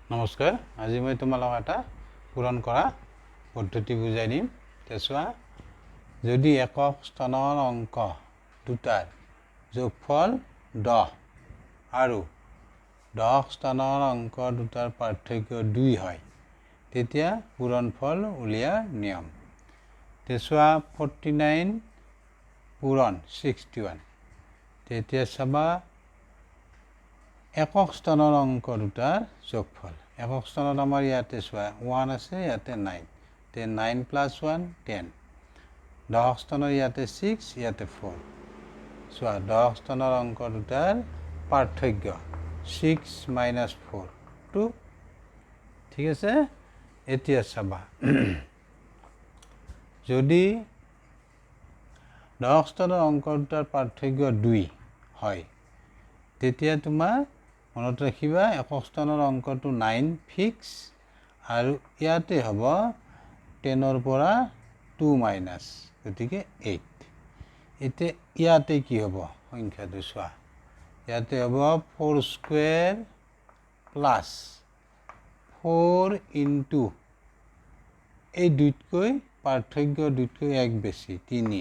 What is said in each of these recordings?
নমস্কাৰ আজি মই তোমালোকক এটা পূৰণ কৰা পদ্ধতি বুজাই দিম তেছোৱা যদি একক স্থানৰ অংক দুটাৰ যোগফল 10 আৰু 10 স্থানৰ অংক দুটাৰ পাৰ্থক্য 2 হয় তেতিয়া পূৰণফল উলিওৱাৰ নিয়ম তেছোৱা 49 পূৰণ 61 তেতিয়া চাবা একক স্থানৰ অংক দুটাৰ যোগফল একক স্থানত আমাৰ ইয়াতে চোৱা 1 আছে ইয়াতে 9 তে 9 + 1 10 10 স্থানৰ ইয়াতে 6 ইয়াতে 4 চোৱা 10 স্থানৰ অংক দুটাৰ পাৰ্থক্য 6 - 4 2 ঠিক আছে এতিয়া চাবা যদি 10 স্থানৰ অংক দুটাৰ পাৰ্থক্য 2 হয় তেতিয়া তোমাৰ মনত ৰাখিবা একক স্থানৰ অংকটো 9 ফিক্স আৰু ইয়াতে হ'ব 10 ৰ পৰা 2 মাইনাস গতিকে 8 এতিয়া ইয়াতে কি হ'ব সংখ্যাটো চোৱা ইয়াতে হ'ব 4 স্কয়াৰ প্লাস 4 ইনটু এই দুইতকৈ পাৰ্থক্য দুইতকৈ এক বেছি 3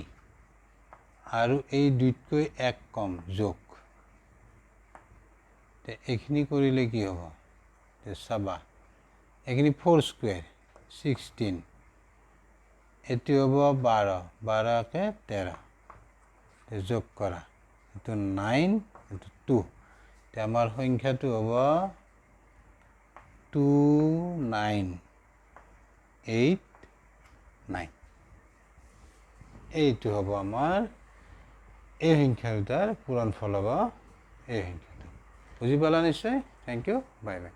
আৰু এই দুইতকৈ এক কম যোগ তে এখিনি কৰিলে কি হ'ব তে চাবা এখিনি 4 স্কয়াৰ 16 এটি হ'ব 12 12 কে 13 তে যোগ কৰা এটো 9 এটো 2 তে আমাৰ সংখ্যাটো হ'ব 2989 এইটো হ'ব আমাৰ এই সংখ্যা দুটাৰ পূৰণফল হ'ব এই সংখ্যা বুজি পালা নিশ্চয় থ্যাংক ইউ বাই বাই